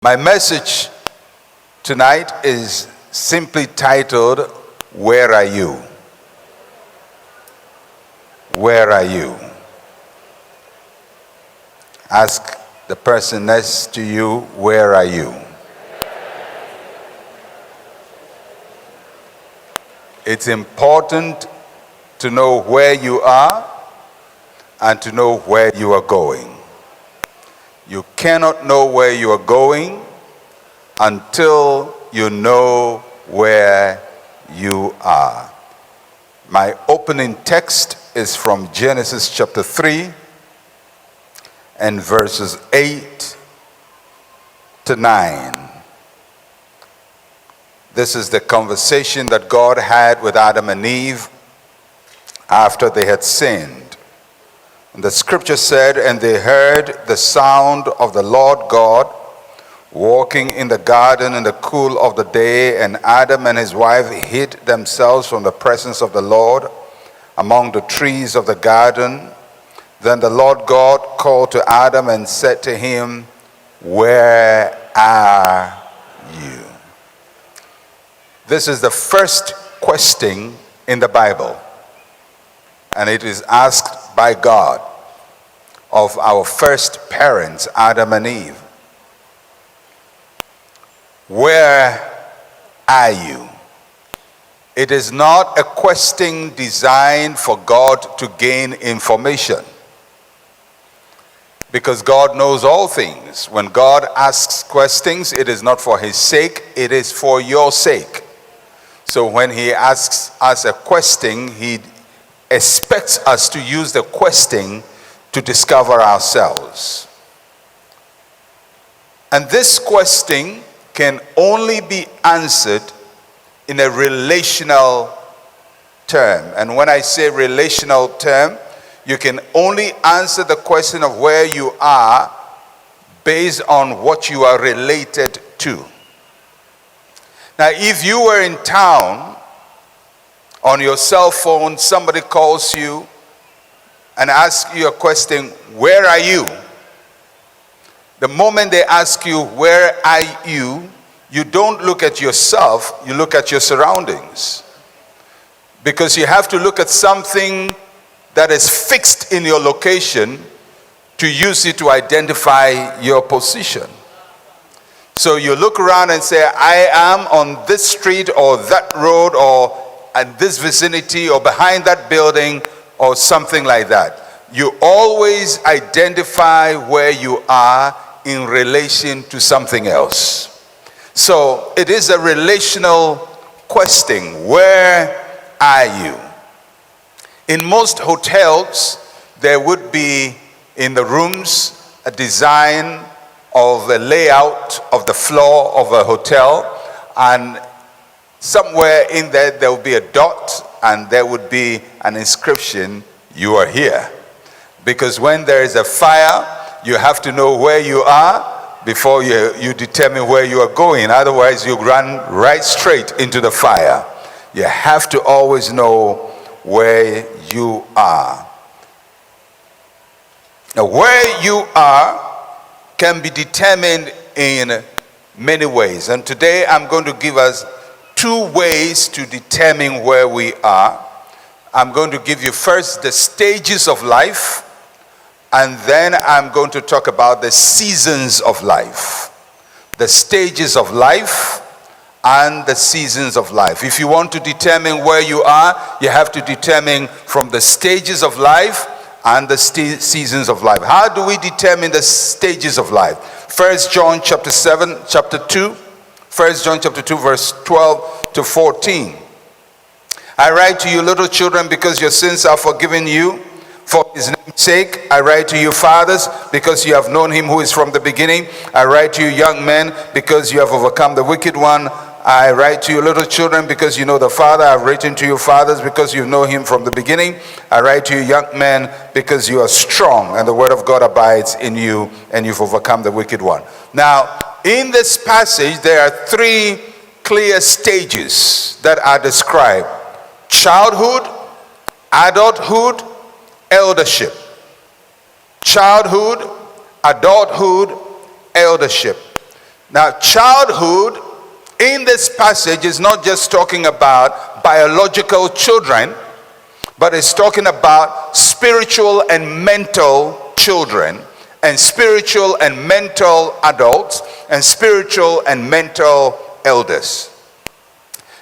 My message tonight is simply titled, Where Are You? Where are you? Ask the person next to you, where are you? It's important to know where you are and to know where you are going. You cannot know where you are going until you know where you are. My opening text is from Genesis chapter 3 and verses 8 to 9. This is the conversation that God had with Adam and Eve after they had sinned. And the scripture said, and they heard the sound of the Lord God walking in the garden in the cool of the day, and Adam and his wife hid themselves from the presence of the Lord among the trees of the garden. Then the Lord God called to Adam and said to him, where are you? This is the first question in the Bible, and it is asked by God of our first parents, Adam and Eve. Where are you? It is not a question designed for God to gain information, because God knows all things. When God asks questions, it is not for his sake, it is for your sake. So when he asks us a question, he expects us to use the question to discover ourselves. And this question can only be answered in a relational term. And when I say relational term, you can only answer the question of where you are based on what you are related to. Now, if you were in town, on your cell phone, somebody calls you and asks you a question, where are you? The moment they ask you, where are you, you don't look at yourself, you look at your surroundings. Because you have to look at something that is fixed in your location to use it to identify your position. So you look around and say, I am on this street or that road or at this vicinity or behind that building or something like that. You always identify where you are in relation to something else. So it is a relational question. Where are you? In most hotels, there would be in the rooms a design of a layout of the floor of a hotel, and somewhere in there, there will be a dot and there would be an inscription, you are here. Because when there is a fire, you have to know where you are before you determine where you are going. Otherwise, you run right straight into the fire. You have to always know where you are. Now, where you are can be determined in many ways. And today, I'm going to give us two ways to determine where we are. I'm going to give you first the stages of life, and then I'm going to talk about the seasons of life. The stages of life and the seasons of life. If you want to determine where you are, you have to determine from the stages of life and the seasons of life. How do we determine the stages of life? 1 John chapter 2, 1 John chapter 2, verse 12 to 14. I write to you, little children, because your sins are forgiven you. For his name's sake, I write to you, fathers, because you have known him who is from the beginning. I write to you, young men, because you have overcome the wicked one. I write to you, little children, because you know the Father. I've written to you, fathers, because you know him from the beginning. I write to you, young men, because you are strong, and the word of God abides in you, and you've overcome the wicked one. Now, in this passage, there are three clear stages that are described: childhood, adulthood, eldership. Childhood, adulthood, eldership. Now, childhood in this passage is not just talking about biological children, but it's talking about spiritual and mental children, and spiritual and mental adults, and spiritual and mental elders.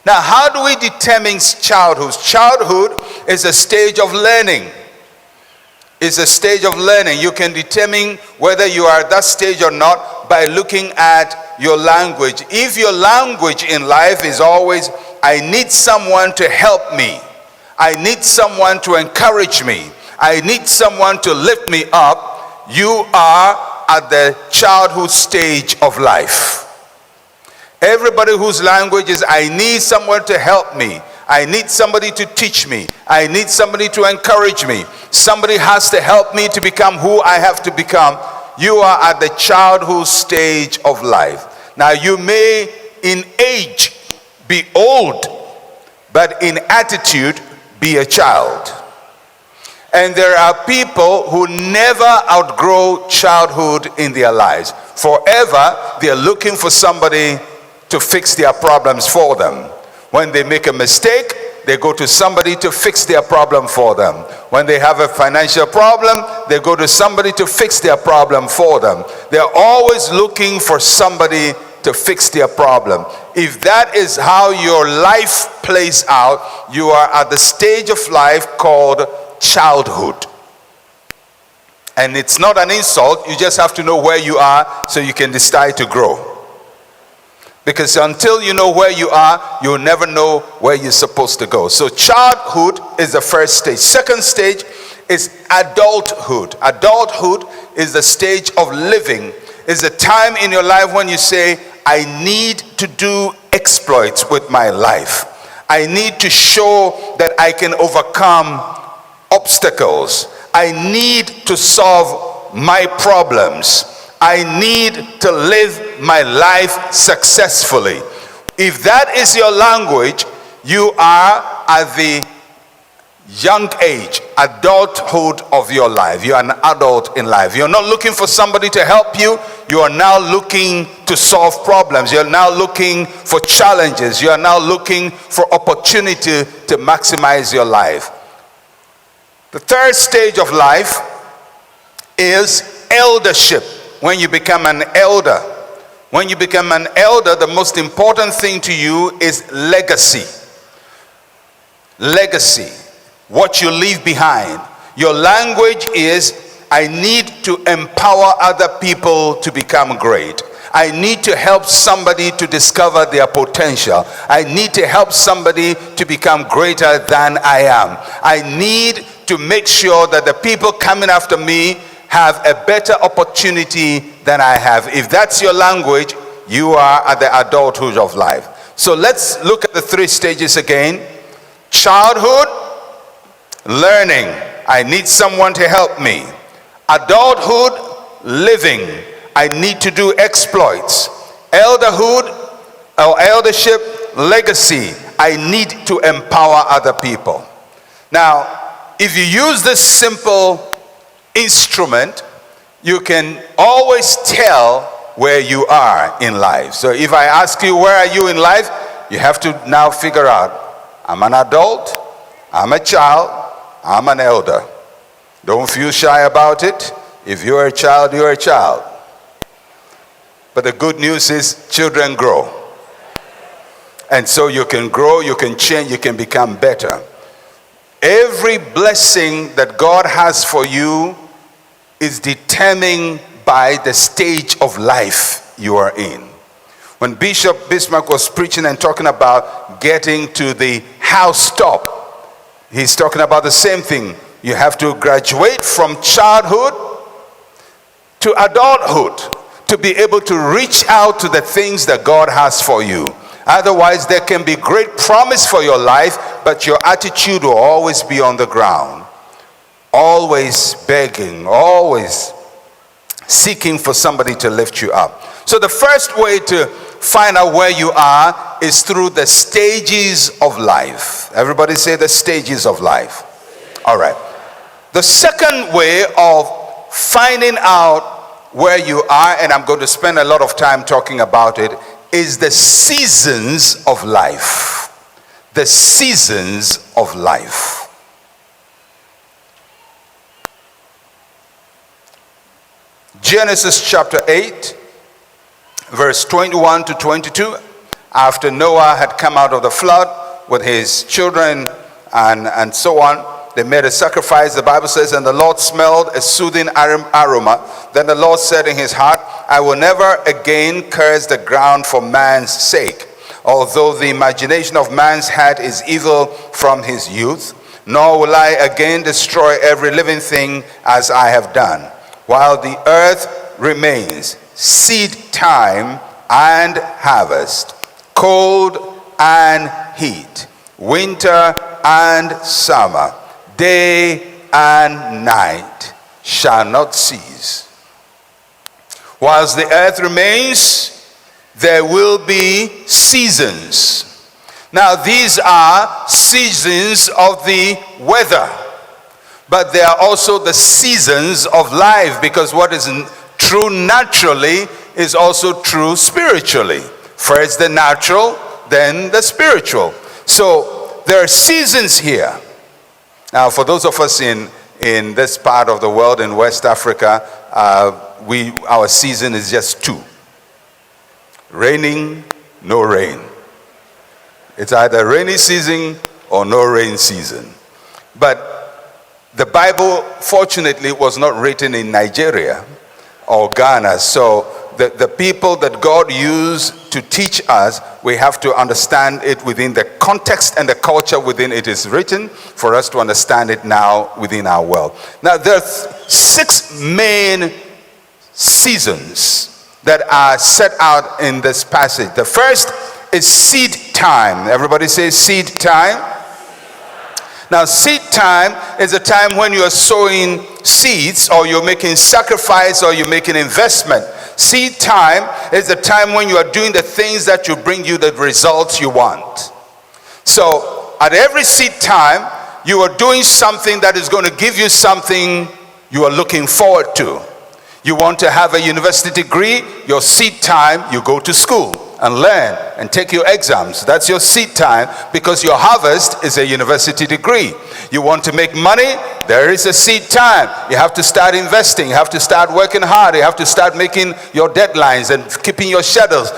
Now, how do we determine childhood? Childhood is a stage of learning. It's a stage of learning. You can determine whether you are at that stage or not by looking at your language. If your language in life is always, I need someone to help me, I need someone to encourage me, I need someone to lift me up, you are at the childhood stage of life. Everybody whose language is, I need someone to help me, I need somebody to teach me, I need somebody to encourage me, somebody has to help me to become who I have to become, you are at the childhood stage of life. Now, you may in age be old, but in attitude be a child. And there are people who never outgrow childhood in their lives. Forever, they're looking for somebody to fix their problems for them. When they make a mistake, they go to somebody to fix their problem for them. When they have a financial problem, they go to somebody to fix their problem for them. They're always looking for somebody to fix their problem. If that is how your life plays out, you are at the stage of life called childhood. And it's not an insult, you just have to know where you are so you can decide to grow. Because until you know where you are, you'll never know where you're supposed to go. So childhood is the first stage. Second stage is adulthood. Adulthood is the stage of living. It's the time in your life when you say, I need to do exploits with my life. I need to show that I can overcome obstacles. I need to solve my problems. I need to live my life successfully. If that is your language, you are at the young age, adulthood of your life. You are an adult in life. You're not looking for somebody to help you. You are now looking to solve problems. You're now looking for challenges. You are now looking for opportunity to maximize your life. The third stage of life is eldership. When you become an elder. When you become an elder, the most important thing to you is legacy. Legacy. What you leave behind. Your language is, I need to empower other people to become great. I need to help somebody to discover their potential. I need to help somebody to become greater than I am. I need to make sure that the people coming after me have a better opportunity than I have. If that's your language, you are at the adulthood of life. So let's look at the three stages again. Childhood, learning. I need someone to help me. Adulthood, living. I need to do exploits. Elderhood or eldership, legacy. I need to empower other people. Now, if you use this simple instrument, you can always tell where you are in life. So if I ask you, where are you in life? You have to now figure out, I'm an adult, I'm a child, I'm an elder. Don't feel shy about it. If you're a child, you're a child. But the good news is children grow. And so you can grow, you can change, you can become better. Every blessing that God has for you is determined by the stage of life you are in. When Bishop Bismarck was preaching and talking about getting to the house top, he's talking about the same thing. You have to graduate from childhood to adulthood to be able to reach out to the things that God has for you. Otherwise, there can be great promise for your life, but your attitude will always be on the ground. Always begging, always seeking for somebody to lift you up. So the first way to find out where you are is through the stages of life. Everybody say the stages of life. All right. The second way of finding out where you are, and I'm going to spend a lot of time talking about it, is the seasons of life. The seasons of life. Genesis chapter 8, verse 21 to 22. After Noah had come out of the flood with his children and so on, they made a sacrifice. The Bible says, and the Lord smelled a soothing aroma. Then the Lord said in his heart, I will never again curse the ground for man's sake, although the imagination of man's heart is evil from his youth, nor will I again destroy every living thing as I have done. While the earth remains, seed time and harvest, cold and heat, winter and summer, day and night shall not cease. Whilst the earth remains, there will be seasons. Now these are seasons of the weather, but they are also the seasons of life, because what is true naturally is also true spiritually. First the natural, then the spiritual. So there are seasons here. Now for those of us in this part of the world, in West Africa, our season is just two. Raining, no rain. It's either rainy season or no rain season. But the Bible, fortunately, was not written in Nigeria or Ghana. So the people that God used to teach us, we have to understand it within the context and the culture within it is written, for us to understand it now within our world. Now, there are 6 main seasons that are set out in this passage. The first is seed time. Everybody say seed time. Now, seed time is a time when you are sowing seeds, or you're making sacrifice, or you're making investment. Seed time is a time when you are doing the things that will bring you the results you want. So, at every seed time, you are doing something that is going to give you something you are looking forward to. You want to have a university degree, your seed time, you go to school and learn and take your exams. That's your seed time, because your harvest is a university degree. You want to make money, there is a seed time. You have to start investing, you have to start working hard, you have to start making your deadlines and keeping your schedules.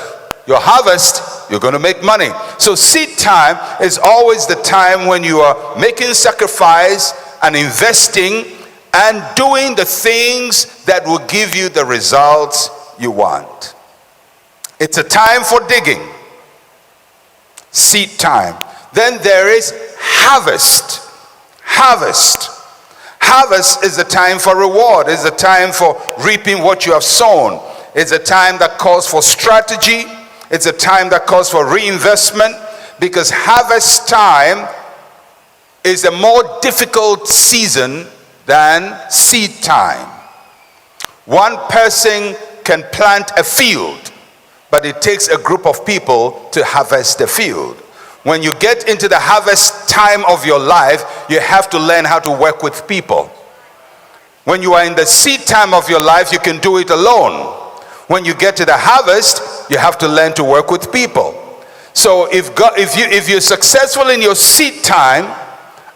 Your harvest, you're going to make money. So seed time is always the time when you are making sacrifice and investing and doing the things that will give you the results you want. It's a time for digging. Seed time. Then there is harvest. Harvest. Harvest is a time for reward. It's a time for reaping what you have sown. It's a time that calls for strategy. It's a time that calls for reinvestment, because harvest time is a more difficult season than seed time. One person can plant a field, but it takes a group of people to harvest the field. When you get into the harvest time of your life, you have to learn how to work with people. When you are in the seed time of your life, you can do it alone. When you get to the harvest, you have to learn to work with people. So if you're successful in your seed time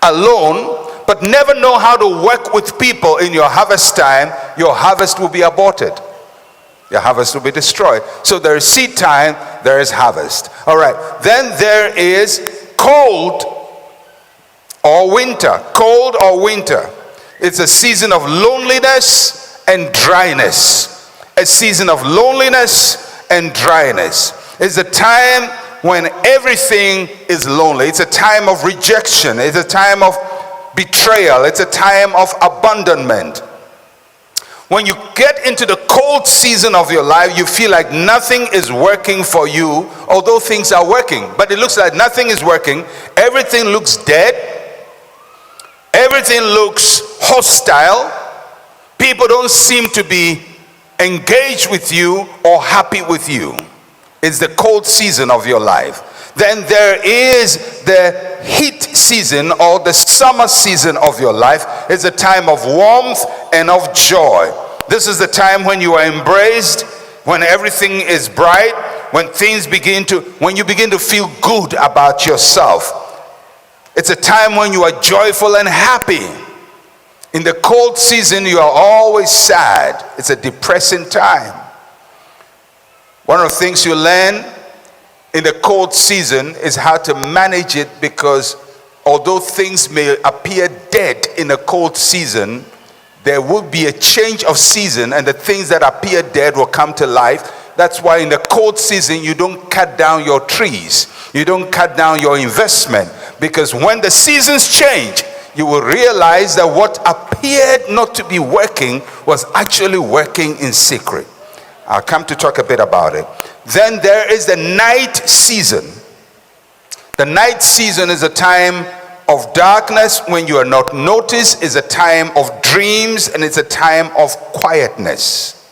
alone, but never know how to work with people in your harvest time, your harvest will be aborted. Your harvest will be destroyed. So there is seed time, there is harvest. All right. Then there is cold or winter. Cold or winter. It's a season of loneliness and dryness. A season of loneliness and dryness. It's a time when everything is lonely. It's a time of rejection. It's a time of betrayal. It's a time of abandonment. When you get into the cold season of your life, you feel like nothing is working for you, although things are working. But it looks like nothing is working. Everything looks dead. Everything looks hostile. People don't seem to be engaged with you or happy with you. It's the cold season of your life. Then there is the heat season, or the summer season of your life. It's a time of warmth and of joy. This is the time when you are embraced, when everything is bright, when you begin to feel good about yourself. It's a time when you are joyful and happy. In the cold season, you are always sad. It's a depressing time. One of the things you learn in the cold season is how to manage it, because although things may appear dead in a cold season, there will be a change of season, and the things that appear dead will come to life. That's why in the cold season, you don't cut down your trees. You don't cut down your investment, because when the seasons change, you will realize that what appeared not to be working was actually working in secret. I'll come to talk a bit about it. Then there is the night season. The night season is a time of darkness when you are not noticed, is a time of dreams, and it's a time of quietness.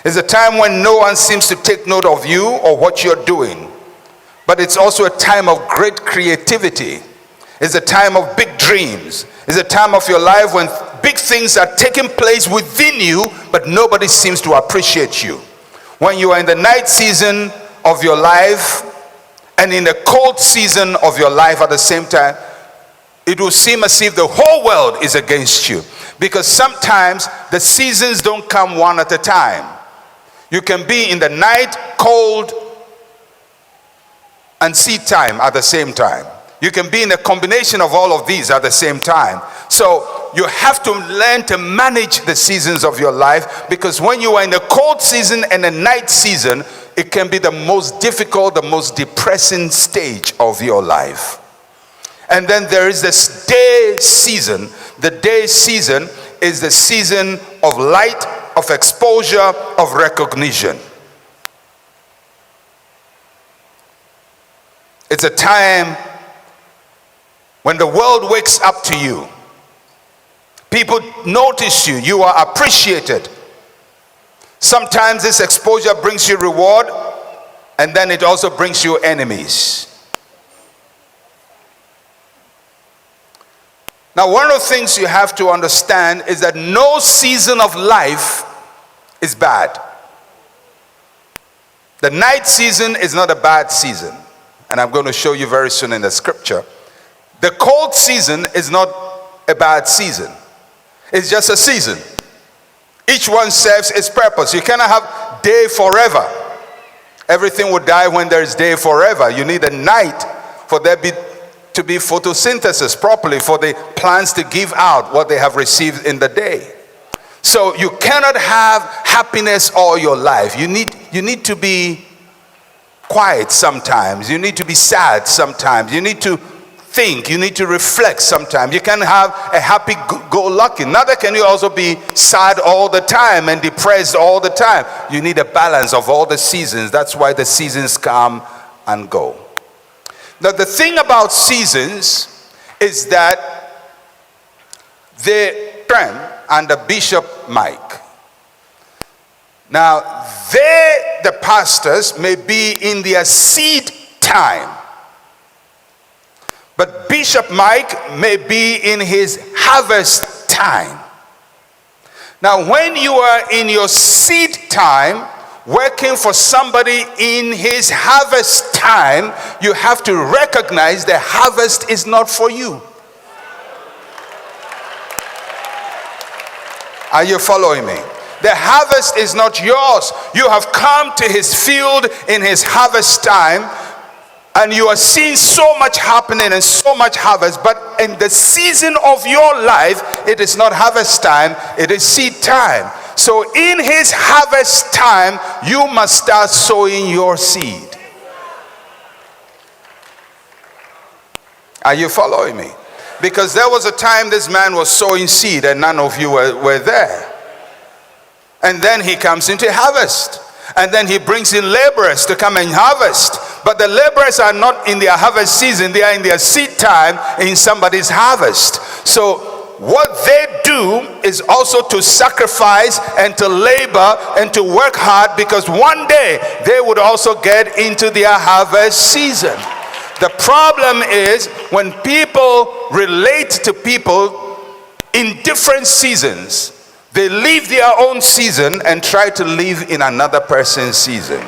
It's a time when no one seems to take note of you or what you're doing. But it's also a time of great creativity. It's a time of big dreams. It's a time of your life when big things are taking place within you, but nobody seems to appreciate you. When you are in the night season of your life and in the cold season of your life at the same time, it will seem as if the whole world is against you, because sometimes the seasons don't come one at a time. You can be in the night, cold, and seed time at the same time. You can be in a combination of all of these at the same time. So you have to learn to manage the seasons of your life, because when you are in the cold season and the night season, it can be the most difficult, the most depressing stage of your life. And then there is this day season. The day season is the season of light, of exposure, of recognition. It's a time when the world wakes up to you. People notice you. You are appreciated. Sometimes this exposure brings you reward, and then it also brings you enemies. Now, one of the things you have to understand is that no season of life is bad. The night season is not a bad season, and I'm going to show you very soon in the scripture. The cold season is not a bad season. It's just a season. Each one serves its purpose. You cannot have day forever. Everything will die when there is day forever. You need a night for there to be photosynthesis properly, for the plants to give out what they have received in the day. So you cannot have happiness all your life. You need to be quiet sometimes. You need to be sad sometimes. You need to think. You need to reflect sometimes. You can't have a happy-go-lucky. Neither can you also be sad all the time and depressed all the time. You need a balance of all the seasons. That's why the seasons come and go. Now, the thing about seasons is that the term under Bishop Mike. Now, the pastors may be in their seed time, but Bishop Mike may be in his harvest time. Now, when you are in your seed time, working for somebody in his harvest time, you have to recognize the harvest is not for you. Are you following me? The harvest is not yours. You have come to his field in his harvest time, and you are seeing so much happening and so much harvest, but in the season of your life, it is not harvest time, it is seed time. So in his harvest time, you must start sowing your seed. Are you following me? Because there was a time this man was sowing seed and none of you were there. And then he comes into harvest. And then he brings in laborers to come and harvest. But the laborers are not in their harvest season. They are in their seed time in somebody's harvest. So what they do is also to sacrifice and to labor and to work hard, because one day they would also get into their harvest season. The problem is when people relate to people in different seasons, They live their own season and try to live in another person's season.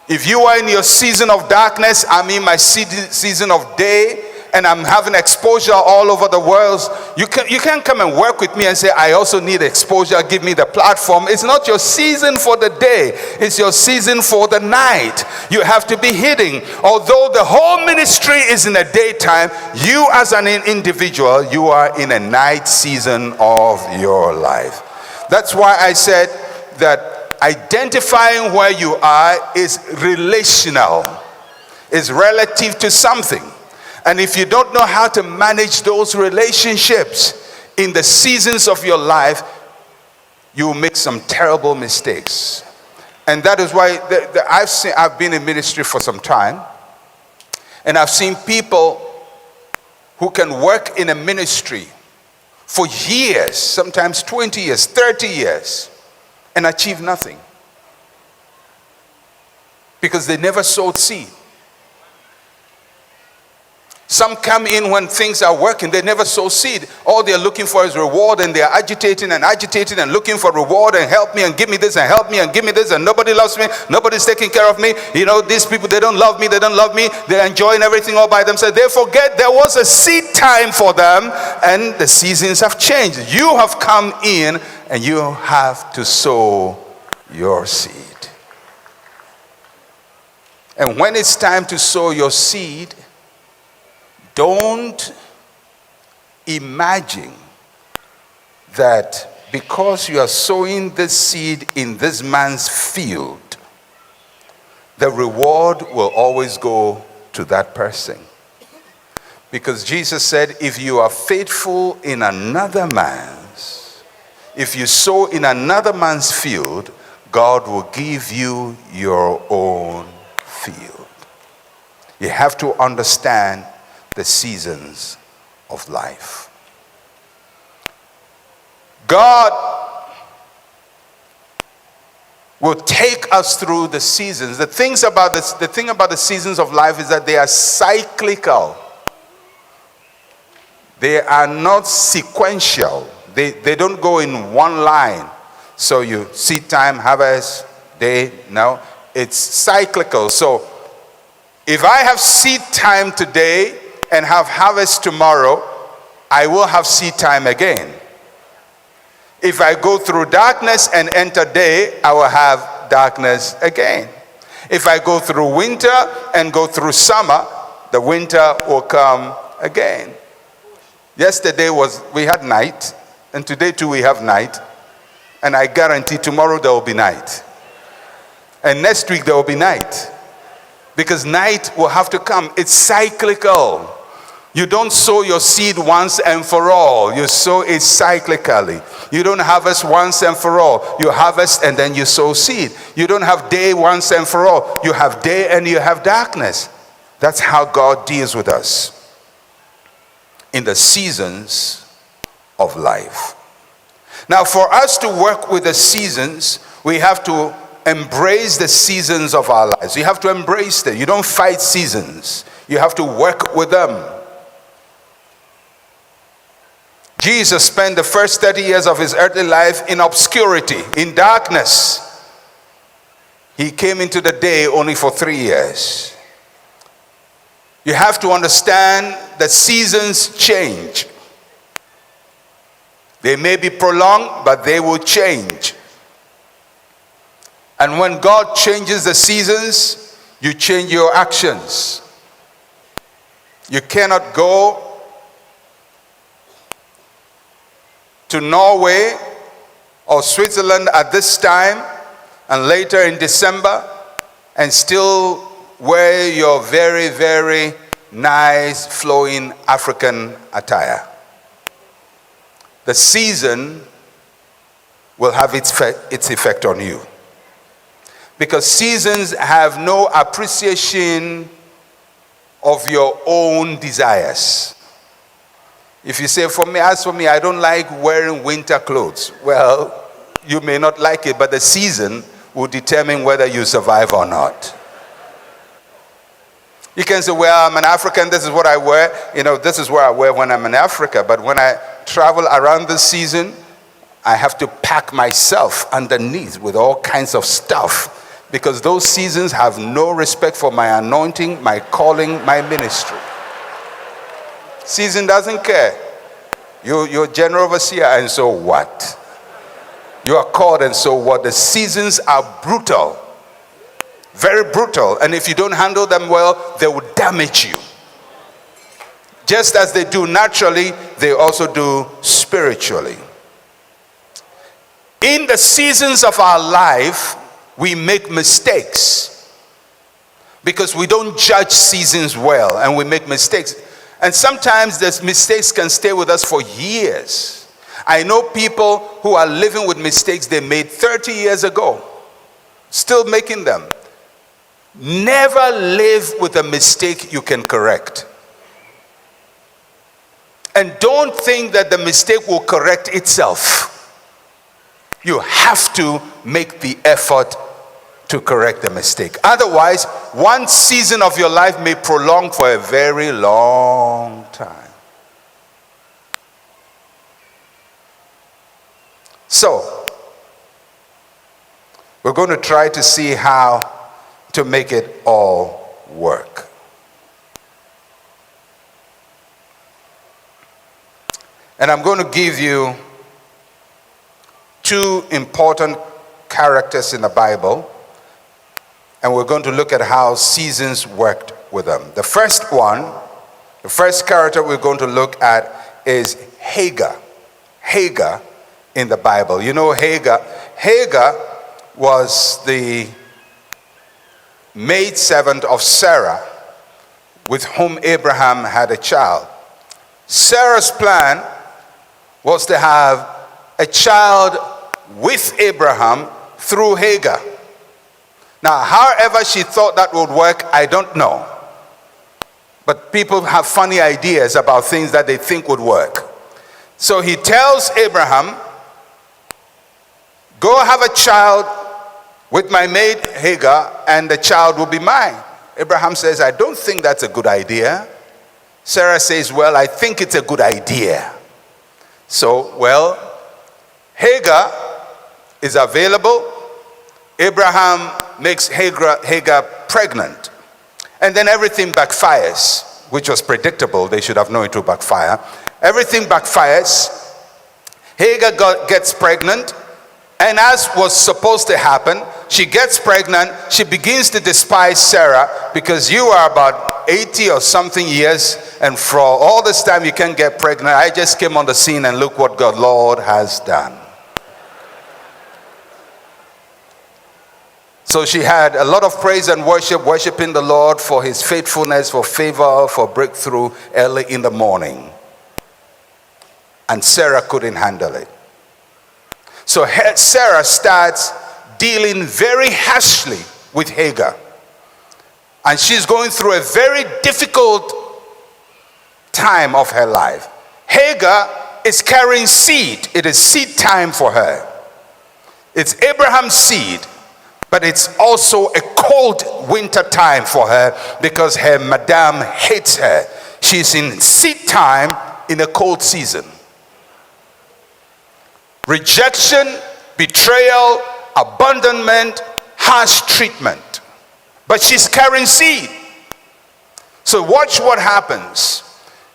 If you are in your season of darkness, I'm in my season of day, and I'm having exposure all over the world, you can't come and work with me and say, I also need exposure, give me the platform. It's not your season for the day, it's your season for the night. You have to be hidden. Although the whole ministry is in the daytime, you as an individual, you are in a night season of your life. That's why I said that identifying where you are is relational, is relative to something. And if you don't know how to manage those relationships in the seasons of your life, you will make some terrible mistakes. And that is why I've been in ministry for some time, and I've seen people who can work in a ministry for years, sometimes 20 years, 30 years, and achieve nothing. Because they never sowed seed. Some come in when things are working, they never sow seed. All they're looking for is reward, and they're agitating and looking for reward, and help me and give me this and help me and give me this, and nobody loves me, nobody's taking care of me. You know, these people, they don't love me, they're enjoying everything all by themselves. They forget there was a seed time for them, and the seasons have changed. You have come in and you have to sow your seed. And when it's time to sow your seed, don't imagine that because you are sowing this seed in this man's field, the reward will always go to that person. Because Jesus said, if you are faithful in another man's, if you sow in another man's field, God will give you your own field. You have to understand the seasons of life. God will take us through the seasons. The thing about the seasons of life is that they are cyclical. They are not sequential. They don't go in one line. So you seed time, harvest, day. No, it's cyclical. So if I have seed time today and have harvest tomorrow, I will have seed time again. If I go through darkness and enter day, I will have darkness again. If I go through winter and go through summer, the winter will come again. Yesterday we had night, and today too we have night, and I guarantee tomorrow there will be night. And next week there will be night. Because night will have to come. It's cyclical. You don't sow your seed once and for all. You sow it cyclically. You don't harvest once and for all. You harvest and then you sow seed. You don't have day once and for all. You have day and you have darkness. That's how God deals with us in the seasons of life. Now, for us to work with the seasons, we have to embrace the seasons of our lives. You have to embrace them. You don't fight seasons. You have to work with them. Jesus spent the first 30 years of his earthly life in obscurity, in darkness. He came into the day only for 3 years. You have to understand that seasons change. They may be prolonged, but they will change. And when God changes the seasons, you change your actions. You cannot go to Norway or Switzerland at this time and later in December and still wear your very, very nice flowing African attire. The season will have its effect on you. Because seasons have no appreciation of your own desires. If you say, as for me, I don't like wearing winter clothes. Well, you may not like it, but the season will determine whether you survive or not. You can say, well, I'm an African, this is what I wear. This is what I wear when I'm in Africa. But when I travel around this season, I have to pack myself underneath with all kinds of stuff, because those seasons have no respect for my anointing, my calling, my ministry. Season doesn't care. You're general overseer, and so what? You are called, and so what? The seasons are brutal. Very brutal. And if you don't handle them well, they will damage you. Just as they do naturally, they also do spiritually. In the seasons of our life, we make mistakes because we don't judge seasons well, and we make mistakes. And sometimes those mistakes can stay with us for years. I know people who are living with mistakes they made 30 years ago, still making them. Never live with a mistake you can correct. And don't think that the mistake will correct itself. You have to make the effort to correct the mistake. Otherwise, one season of your life may prolong for a very long time. So, we're going to try to see how to make it all work. And I'm going to give you two important characters in the Bible, and we're going to look at how seasons worked with them. The first character we're going to look at is Hagar. Hagar in the Bible. You know Hagar? Hagar was the maidservant of Sarah, with whom Abraham had a child. Sarah's plan was to have a child with Abraham through Hagar. Now, however she thought that would work, I don't know. But people have funny ideas about things that they think would work. So he tells Abraham, go have a child with my maid Hagar, and the child will be mine. Abraham says, I don't think that's a good idea. Sarah says, well, I think it's a good idea. So, Hagar is available. Abraham makes Hagar pregnant. And then everything backfires, which was predictable. They should have known it would backfire. Everything backfires. Hagar gets pregnant. And as was supposed to happen, she gets pregnant. She begins to despise Sarah, because you are about 80 or something years, and for all this time you can't get pregnant. I just came on the scene, and look what God, Lord, has done. So she had a lot of praise and worshiping the Lord for his faithfulness, for favor, for breakthrough early in the morning. And Sarah couldn't handle it. So Sarah starts dealing very harshly with Hagar. And she's going through a very difficult time of her life. Hagar is carrying seed. It is seed time for her. It's Abraham's seed, but it's also a cold winter time for her, because her madam hates her. She's in seed time in a cold season. Rejection, betrayal, abandonment, harsh treatment. But she's carrying seed. So watch what happens.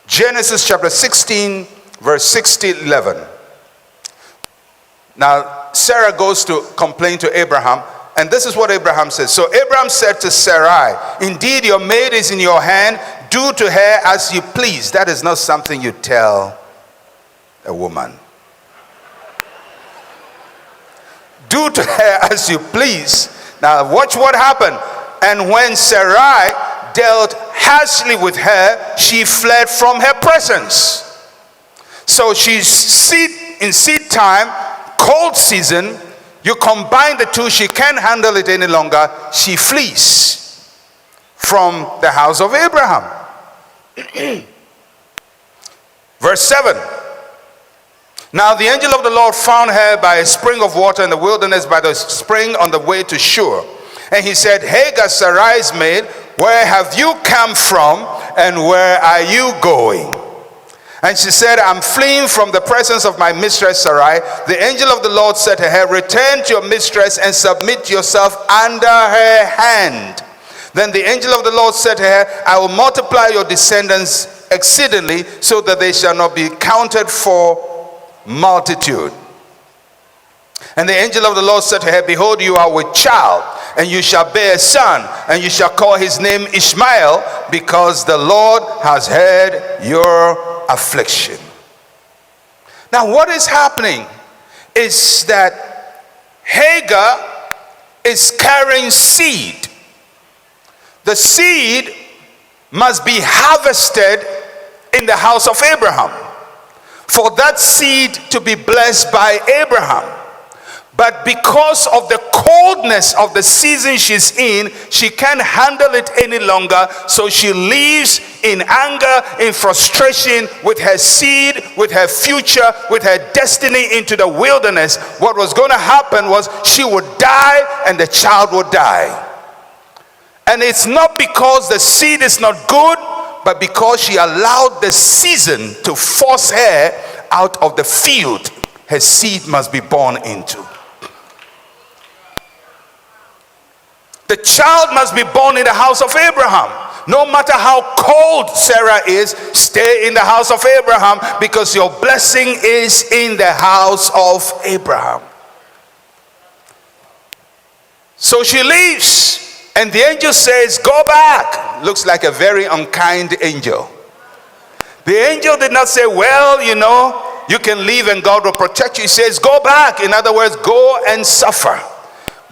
Genesis chapter 16, verse 11. Now, Sarah goes to complain to Abraham, and this is what Abraham says. So Abraham said to Sarai, indeed your maid is in your hand, do to her as you please. That is not something you tell a woman. Do to her as you please. Now watch what happened. And when Sarai dealt harshly with her, she fled from her presence. So she's in seed time, cold season. You combine the two, she can't handle it any longer. She flees from the house of Abraham. Verse 7. Now the angel of the Lord found her by a spring of water in the wilderness, by the spring on the way to Shur. And he said, Hagar, Sarai's maid, Where have you come from, and where are you going? And she said, I'm fleeing from the presence of my mistress Sarai. The angel of the Lord said to her, return to your mistress and submit yourself under her hand. Then the angel of the Lord said to her, I will multiply your descendants exceedingly, so that they shall not be counted for multitude. And the angel of the Lord said to her, behold, you are with child, and you shall bear a son, and you shall call his name Ishmael, because the Lord has heard your affliction. Now what is happening is that Hagar is carrying seed. The seed must be harvested in the house of Abraham for that seed to be blessed by Abraham. But because of the coldness of the season she's in, she can't handle it any longer. So she leaves in anger, in frustration with her seed, with her future, with her destiny into the wilderness. What was going to happen was she would die and the child would die. And it's not because the seed is not good, but because she allowed the season to force her out of the field her seed must be born into. The child must be born in the house of Abraham. No matter how cold Sarah is, stay in the house of Abraham, because your blessing is in the house of Abraham. So she leaves, and the angel says, go back. Looks like a very unkind angel. The angel did not say, well, you can leave and God will protect you. He says, go back. In other words, go and suffer.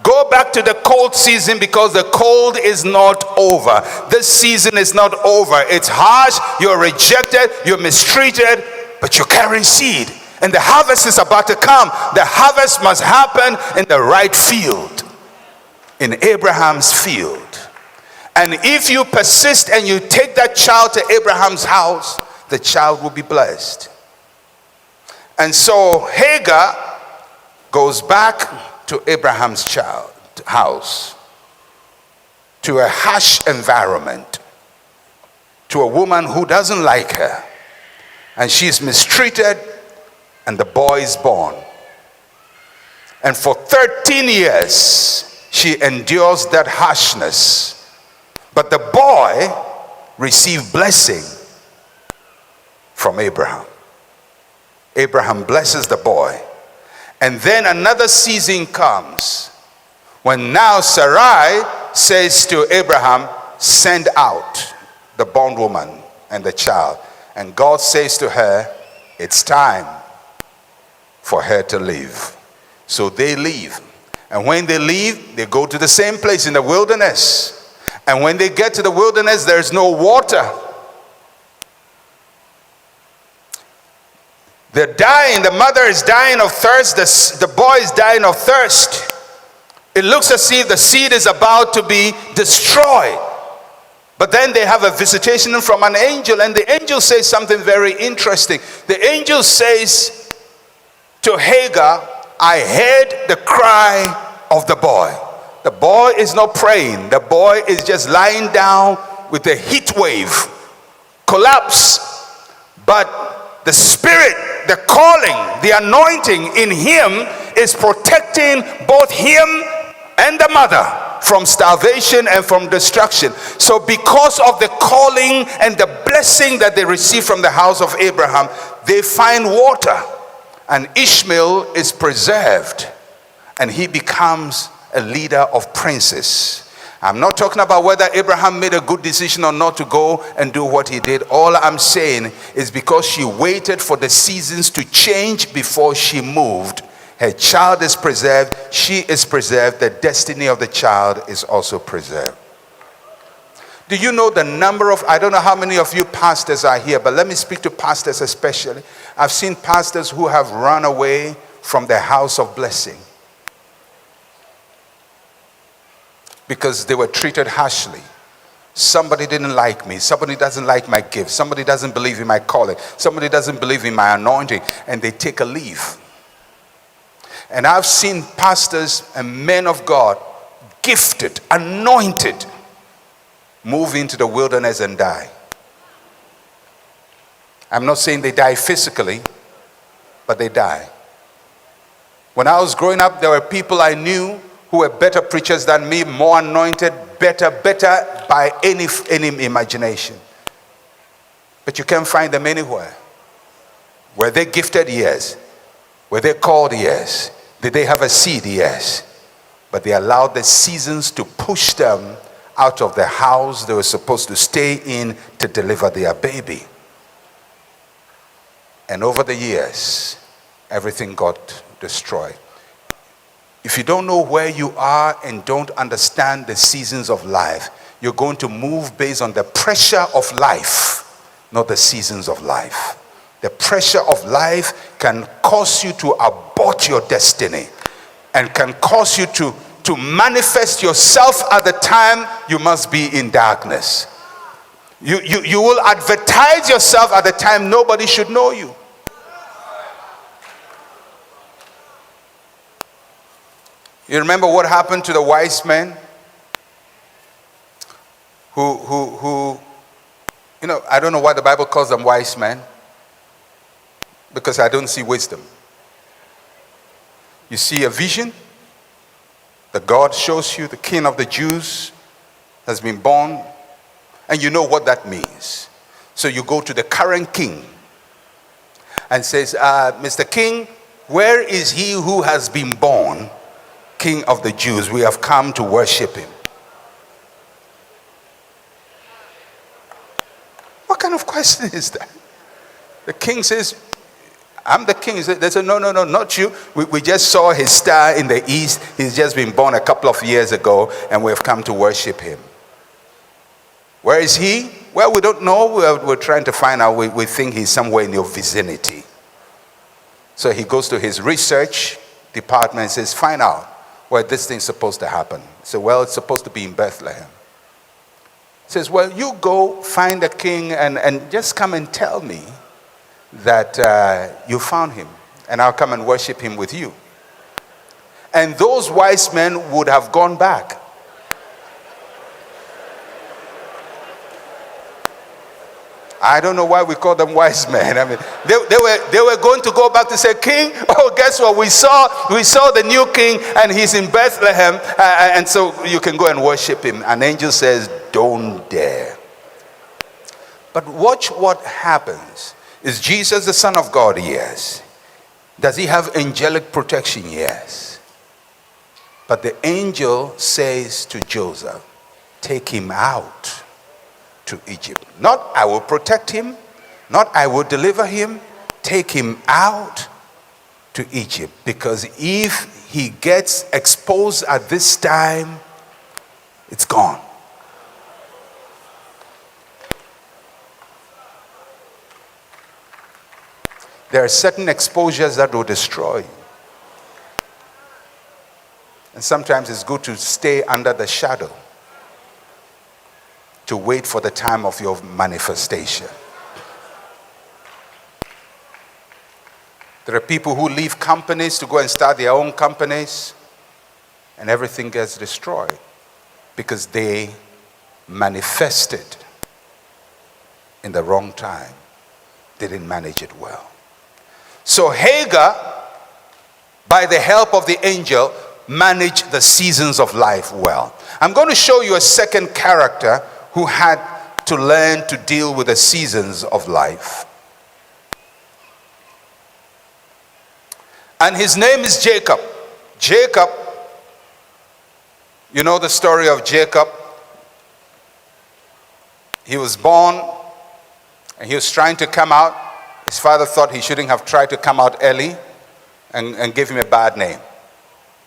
Go back to the cold season, because the cold is not over. This season is not over. It's harsh, you're rejected, you're mistreated, but you're carrying seed. And the harvest is about to come. The harvest must happen in the right field, in Abraham's field. And if you persist and you take that child to Abraham's house, the child will be blessed. And so Hagar goes back to Abraham's house, to a harsh environment, to a woman who doesn't like her, and she's mistreated, and the boy is born. And for 13 years she endures that harshness, but the boy received blessing from Abraham. Abraham blesses the boy. And then another season comes when now Sarai says to Abraham, send out the bondwoman and the child. And God says to her, it's time for her to leave. So they leave. And when they leave, they go to the same place in the wilderness. And when they get to the wilderness, there's no water. They're dying. The mother is dying of thirst. The boy is dying of thirst. It looks as if the seed is about to be destroyed. But then they have a visitation from an angel, and the angel says something very interesting. The angel says to Hagar, I heard the cry of the boy. The boy is not praying. The boy is just lying down with a heat wave, collapse. But the spirit, the calling, the anointing in him is protecting both him and the mother from starvation and from destruction. So because of the calling and the blessing that they receive from the house of Abraham, they find water, and Ishmael is preserved, and he becomes a leader of princes. I'm not talking about whether Abraham made a good decision or not to go and do what he did. All I'm saying is because she waited for the seasons to change before she moved, her child is preserved, she is preserved, the destiny of the child is also preserved. Do you know the number of, I don't know how many of you pastors are here, but let me speak to pastors especially. I've seen pastors who have run away from the house of blessing because they were treated harshly. Somebody didn't like me. Somebody doesn't like my gift. Somebody doesn't believe in my calling. Somebody doesn't believe in my anointing, and they take a leave. And I've seen pastors and men of God, gifted, anointed, move into the wilderness and die. I'm not saying they die physically, but they die. When I was growing up, there were people I knew who were better preachers than me, more anointed, better by any imagination. But you can't find them anywhere. Were they gifted? Yes. Were they called? Yes. Did they have a seed? Yes. But they allowed the seasons to push them out of the house they were supposed to stay in to deliver their baby. And over the years, everything got destroyed. If you don't know where you are and don't understand the seasons of life, you're going to move based on the pressure of life, not the seasons of life. The pressure of life can cause you to abort your destiny and can cause you to manifest yourself at the time you must be in darkness. You will advertise yourself at the time nobody should know you. You remember what happened to the wise men who I don't know why the Bible calls them wise men, because I don't see wisdom. You see a vision that God shows you, the King of the Jews has been born, and you know what that means. So you go to the current king and says, Mr. King, where is he who has been born, King of the Jews? We have come to worship him. What kind of question is that? The king says, I'm the king. They said, no, not you. We just saw his star in the east. He's just been born a couple of years ago, and we've come to worship him. Where is he? Well, we don't know. We're trying to find out. We think he's somewhere in your vicinity. So he goes to his research department and says, find out where this thing's supposed to happen. So, well, it's supposed to be in Bethlehem. He says, well, you go find the king and just come and tell me that you found him, and I'll come and worship him with you. And those wise men would have gone back. I don't know why we call them wise men. I mean, they were going to go back to say, King, oh, guess what? We saw the new king, and he's in Bethlehem, and so you can go and worship him. An angel says, don't dare. But watch what happens. Is Jesus the Son of God? Yes. Does he have angelic protection? Yes. But the angel says to Joseph, take him out to Egypt. Not I will protect him, not I will deliver him. Take him out to Egypt, because if he gets exposed at this time, it's gone. There are certain exposures that will destroy you. And sometimes it's good to stay under the shadow, to wait for the time of your manifestation. There are people who leave companies to go and start their own companies, and everything gets destroyed because they manifested in the wrong time. They didn't manage it well. So Hagar, by the help of the angel, managed the seasons of life well. I'm going to show you a second character who had to learn to deal with the seasons of life. And his name is Jacob. Jacob, you know the story of Jacob. He was born and he was trying to come out. His father thought he shouldn't have tried to come out early and gave him a bad name.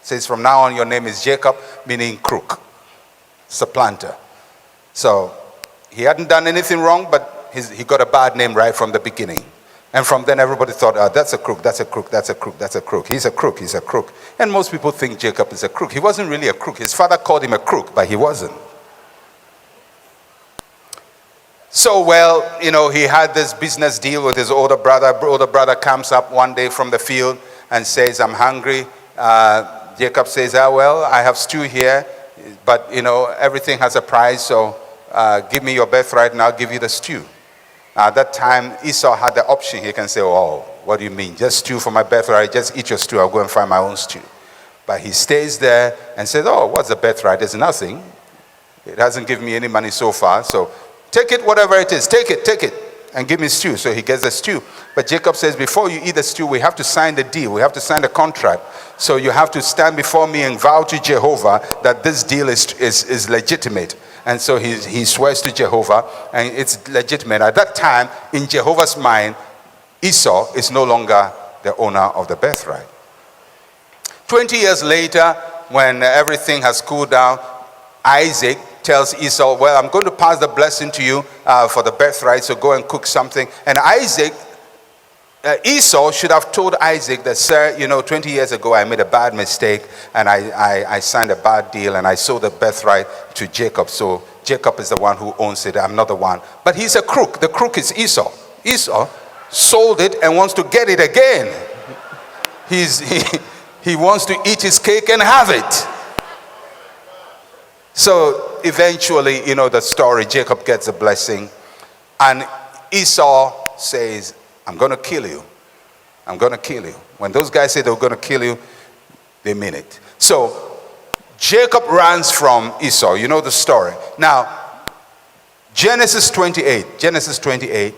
Says from now on your name is Jacob, meaning crook, supplanter. So he hadn't done anything wrong, but he got a bad name right from the beginning. And from then everybody thought, oh, that's a crook, that's a crook, that's a crook, that's a crook. He's a crook, he's a crook. And most people think Jacob is a crook. He wasn't really a crook. His father called him a crook, but he wasn't. So, well, he had this business deal with his older brother. Older brother comes up one day from the field and says, I'm hungry. Jacob says, well, I have stew here, but, everything has a price, so give me your birthright and I'll give you the stew. At that time, Esau had the option. He can say, oh, what do you mean? Just stew for my birthright? Just eat your stew. I'll go and find my own stew. But he stays there and says, oh, what's the birthright? It's nothing. It hasn't given me any money so far. So take it, whatever it is. Take it, and give me stew. So he gets the stew. But Jacob says, before you eat the stew, we have to sign the deal. We have to sign the contract. So you have to stand before me and vow to Jehovah that this deal is legitimate. And so he swears to Jehovah, and it's legitimate. At that time, in Jehovah's mind, Esau is no longer the owner of the birthright. 20 years later, when everything has cooled down, Isaac tells Esau, well, I'm going to pass the blessing to you for the birthright, so go and cook something. And Esau should have told Isaac that, sir, 20 years ago I made a bad mistake and I signed a bad deal and I sold the birthright to Jacob. So Jacob is the one who owns it. I'm not the one. But he's a crook. The crook is Esau. Esau sold it and wants to get it again. He wants to eat his cake and have it. So eventually, the story, Jacob gets a blessing and Esau says, I'm going to kill you. I'm going to kill you. When those guys say they're going to kill you, they mean it. So Jacob runs from Esau. You know the story. Now, Genesis 28,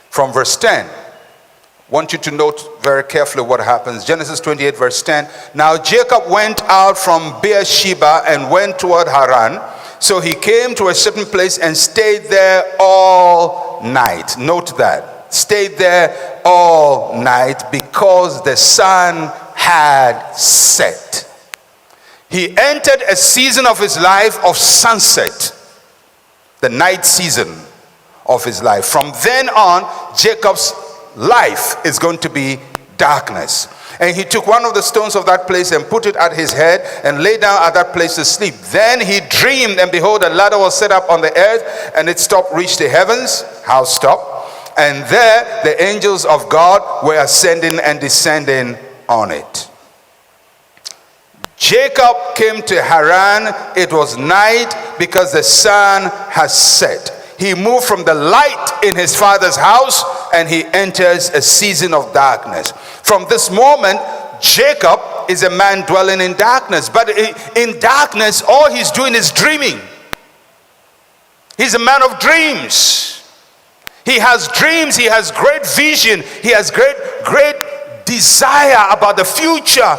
from verse 10. I want you to note very carefully what happens. Genesis 28, verse 10. Now Jacob went out from Beersheba and went toward Haran. So he came to a certain place and stayed there all night. Note that. Stayed there all night because the sun had set. He entered a season of his life of sunset. The night season of his life. From then on, Jacob's life is going to be darkness. And he took one of the stones of that place and put it at his head and lay down at that place to sleep. Then he dreamed, and behold, a ladder was set up on the earth, and its top reached the heavens. House top. And there the angels of God were ascending and descending on it. Jacob came to Haran. It was night because the sun has set. He moved from the light in his father's house and he enters a season of darkness. From this moment, Jacob is a man dwelling in darkness. But in darkness, all he's doing is dreaming. He's a man of dreams. He has dreams. He has great vision. He has great desire about the future.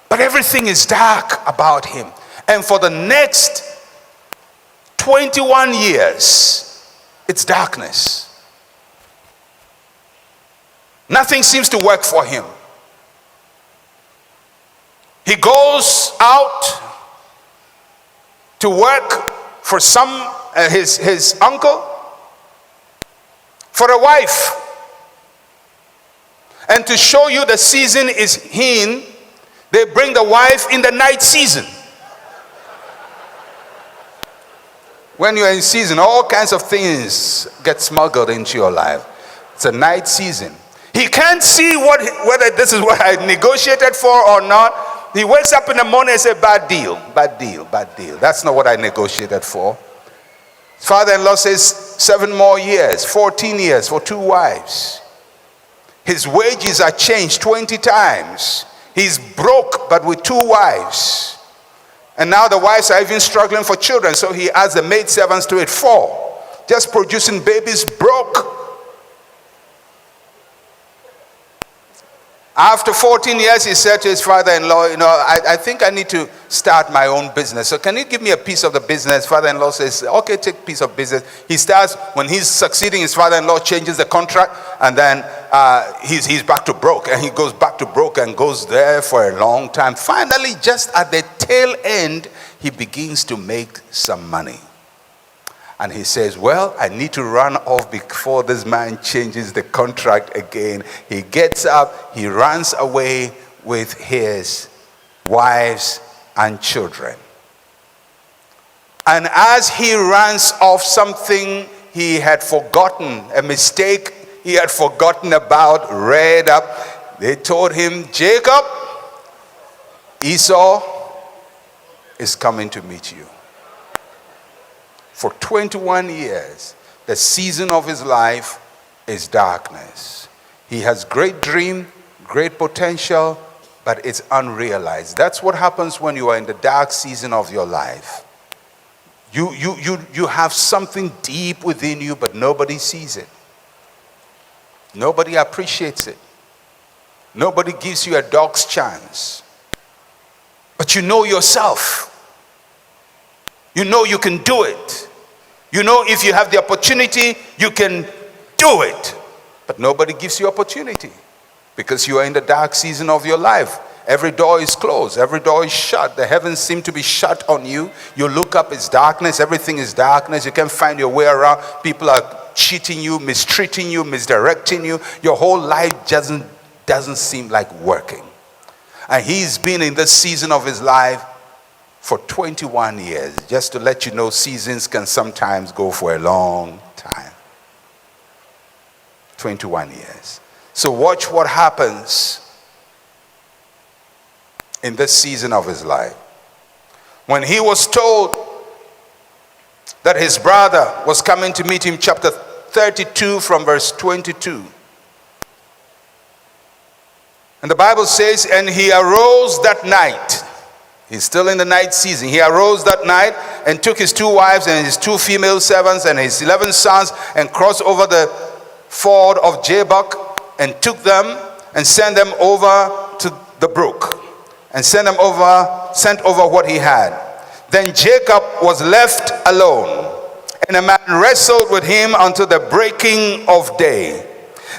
But everything is dark about him. And for the next 21 years, it's darkness. Nothing seems to work for him. He goes out to work for his uncle, for a wife. And to show you the season is in, they bring the wife in the night season. When you're in season, all kinds of things get smuggled into your life. It's a night season. He can't see whether this is what I negotiated for or not. He wakes up in the morning and says, bad deal. That's not what I negotiated for. His father-in-law says 7 more years, 14 years for 2 wives. His wages are changed 20 times. He's broke, but with 2 wives. And now the wives are even struggling for children. So he adds the maid servants to it, 4. Just producing babies, broke. After 14 years, he said to his father-in-law, I think I need to start my own business. So can you give me a piece of the business? Father-in-law says, okay, take a piece of business. He starts, when he's succeeding, his father-in-law changes the contract, and then he's back to broke. And he goes back to broke and goes there for a long time. Finally, just at the tail end, he begins to make some money. And he says, well, I need to run off before this man changes the contract again. He gets up, he runs away with his wives and children. And as he runs off, something he had forgotten, a mistake he had forgotten about, read up. They told him, Jacob, Esau is coming to meet you. For 21 years, the season of his life is darkness. He has great dream, great potential, but it's unrealized. That's what happens when you are in the dark season of your life. You have something deep within you, but nobody sees it. Nobody appreciates it. Nobody gives you a dog's chance. But you know yourself. You know you can do it. You know if you have the opportunity, you can do it. But nobody gives you opportunity because you are in the dark season of your life. Every door is closed. Every door is shut. The heavens seem to be shut on you. You look up, it's darkness. Everything is darkness. You can't find your way around. People are cheating you, mistreating you, misdirecting you. Your whole life doesn't seem like working. And he's been in this season of his life for 21 years. Just to let you know, seasons can sometimes go for a long time. 21 years. So watch what happens in this season of his life. When he was told that his brother was coming to meet him, chapter 32 from verse 22. And the Bible says, and he arose that night. He's still in the night season. He arose that night and took his 2 wives and his 2 female servants and his 11 sons and crossed over the ford of Jabbok and took them and sent them over to the brook and sent over what he had. Then Jacob was left alone, and a man wrestled with him until the breaking of day.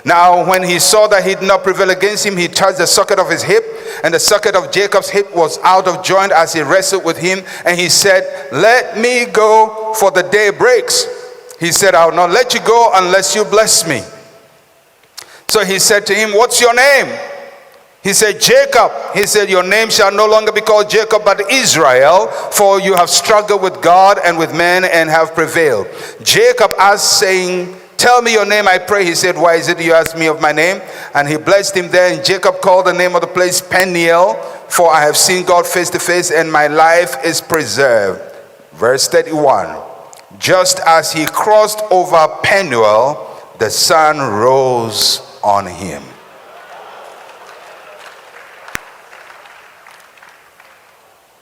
Now when he saw that he did not prevail against him, he touched the socket of his hip, and the socket of Jacob's hip was out of joint as he wrestled with him. And he said, let me go, for the day breaks. He said, I will not let you go unless you bless me. So he said to him, what's your name? He said, Jacob. He said, your name shall no longer be called Jacob, but Israel, for you have struggled with God and with men and have prevailed. Jacob asked, saying, tell me your name, I pray. He said, why is it you ask me of my name? And he blessed him there. And Jacob called the name of the place Peniel, for I have seen God face to face, and my life is preserved. Verse 31. Just as he crossed over Peniel, the sun rose on him.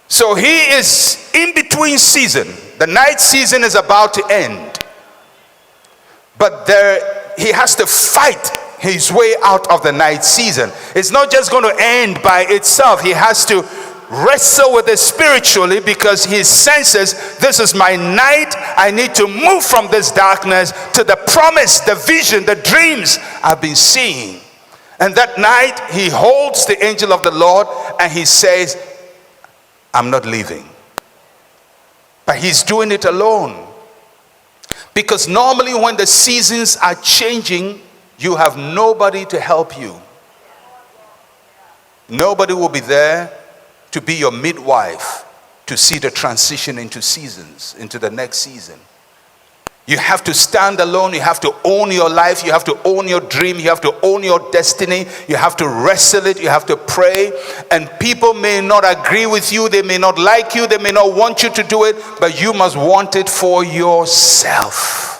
So he is in between season. The night season is about to end. But he has to fight his way out of the night season. It's not just going to end by itself. He has to wrestle with it spiritually, because he senses, this is my night. I need to move from this darkness to the promise, the vision, the dreams I've been seeing. And that night he holds the angel of the Lord and he says, I'm not leaving. But he's doing it alone. Because normally when the seasons are changing, you have nobody to help you. Nobody will be there to be your midwife to see the transition into seasons, into the next season. You have to stand alone. You have to own your life. You have to own your dream. You have to own your destiny. You have to wrestle it. You have to pray. And people may not agree with you. They may not like you. They may not want you to do it. But you must want it for yourself.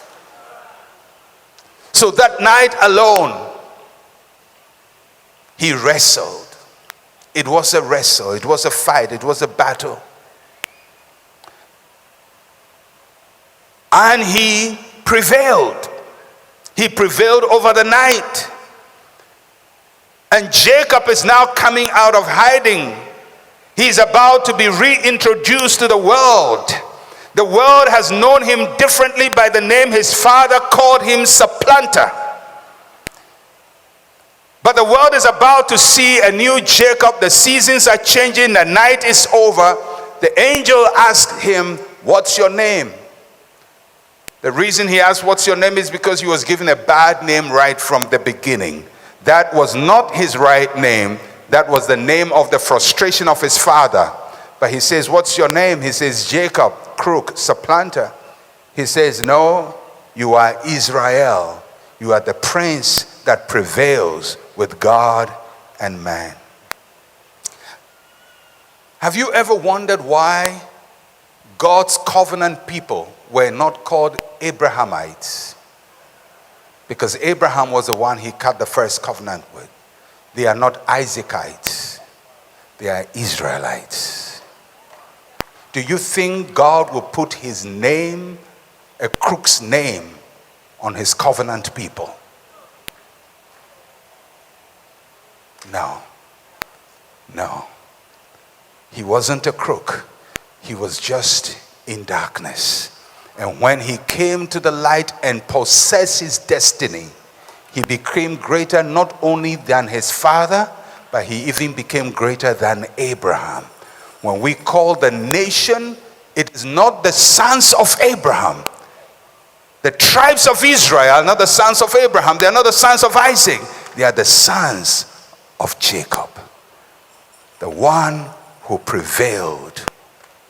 So that night alone, he wrestled. It was a wrestle. It was a fight. It was a battle. And he prevailed. He prevailed over the night. And Jacob is now coming out of hiding. He's about to be reintroduced to the world. The world has known him differently by the name his father called him, supplanter. But the world is about to see a new Jacob. The seasons are changing. The night is over. The angel asked him, what's your name? The reason he asked what's your name is because he was given a bad name right from the beginning. That was not his right name. That was the name of the frustration of his father. But he says, what's your name? He says, Jacob, crook, supplanter. He says, no, you are Israel. You are the prince that prevails with God and man. Have you ever wondered why God's covenant people, were not called Abrahamites because Abraham was the one he cut the first covenant with. They are not Isaacites. They are Israelites. Do you think God will put his name, a crook's name, on his covenant people? No. No. He wasn't a crook. He was just in darkness. And when he came to the light and possessed his destiny, he became greater not only than his father, but he even became greater than Abraham. When we call the nation, it is not the sons of Abraham. The tribes of Israel are not the sons of Abraham. They are not the sons of Isaac. They are the sons of Jacob. The one who prevailed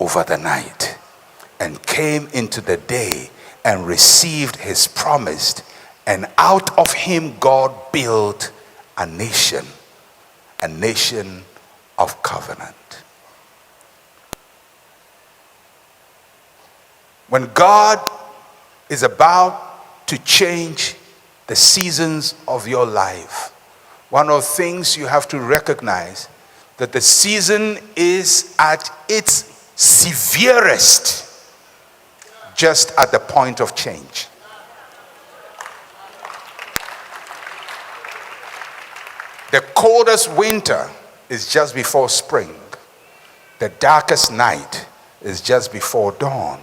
over the night and came into the day and received his promise. And out of him God built a nation of covenant. When God is about to change the seasons of your life, one of the things you have to recognize that the season is at its severest just at the point of change. The coldest winter is just before spring. The darkest night is just before dawn.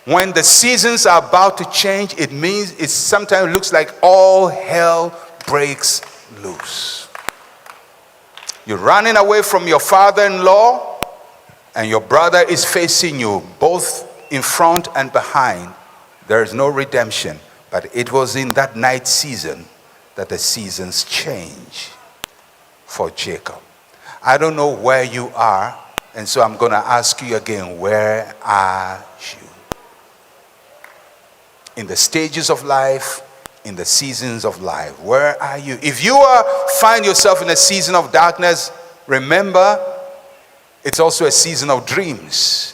When the seasons are about to change, it means it sometimes looks like all hell breaks loose. You're running away from your father-in-law, and your brother is facing you, both in front and behind. There is no redemption. But it was in that night season that the seasons change for Jacob. I don't know where you are, and so I'm going to ask you again, where are you? In the stages of life, in the seasons of life, where are you? If you find yourself in a season of darkness, remember, it's also a season of dreams.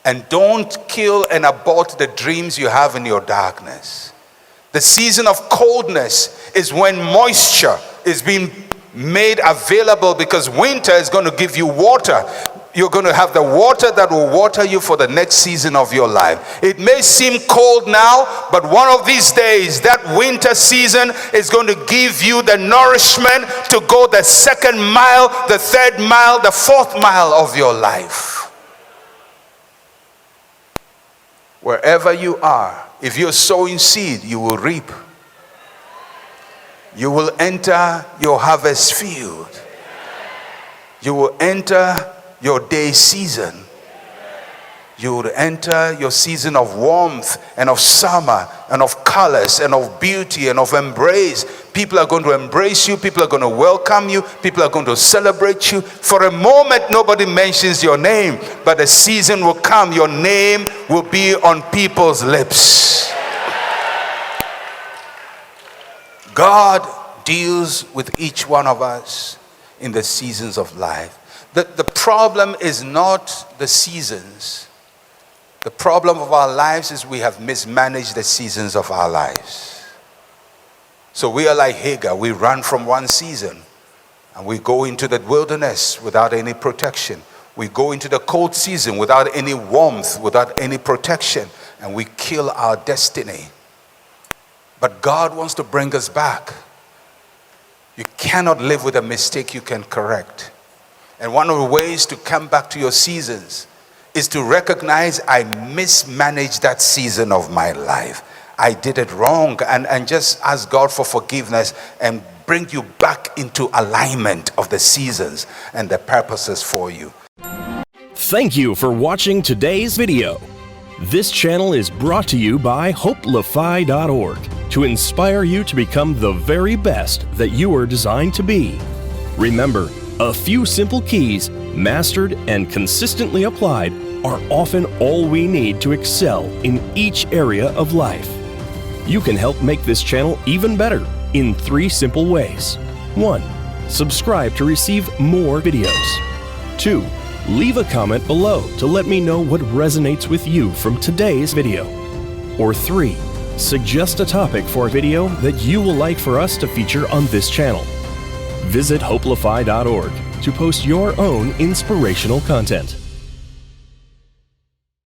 And don't kill and abort the dreams you have in your darkness. The season of coldness is when moisture is being made available, because winter is going to give you water. You're going to have the water that will water you for the next season of your life. It may seem cold now, but one of these days, that winter season is going to give you the nourishment to go the second mile, the third mile, the fourth mile of your life. Wherever you are, if you're sowing seed, you will reap. You will enter your harvest field. You will enter your day season. You will enter your season of warmth and of summer and of colors and of beauty and of embrace. People are going to embrace you. People are going to welcome you. People are going to celebrate you. For a moment, nobody mentions your name, but a season will come. Your name will be on people's lips. God deals with each one of us in the seasons of life. The problem is not the seasons. The problem of our lives is we have mismanaged the seasons of our lives. So we are like Hagar. We run from one season and we go into the wilderness without any protection. We go into the cold season without any warmth, without any protection, and we kill our destiny. But God wants to bring us back. You cannot live with a mistake you can correct. And one of the ways to come back to your seasons is to recognize I mismanaged that season of my life. I did it wrong, and just ask God for forgiveness and bring you back into alignment of the seasons and the purposes for you. Thank you for watching today's video. This channel is brought to you by hopelify.org to inspire you to become the very best that you are designed to be. Remember, a few simple keys, mastered and consistently applied, are often all we need to excel in each area of life. You can help make this channel even better in 3 simple ways. 1. Subscribe to receive more videos. 2. Leave a comment below to let me know what resonates with you from today's video. Or 3. Suggest a topic for a video that you will like for us to feature on this channel. Visit hopelify.org to post your own inspirational content.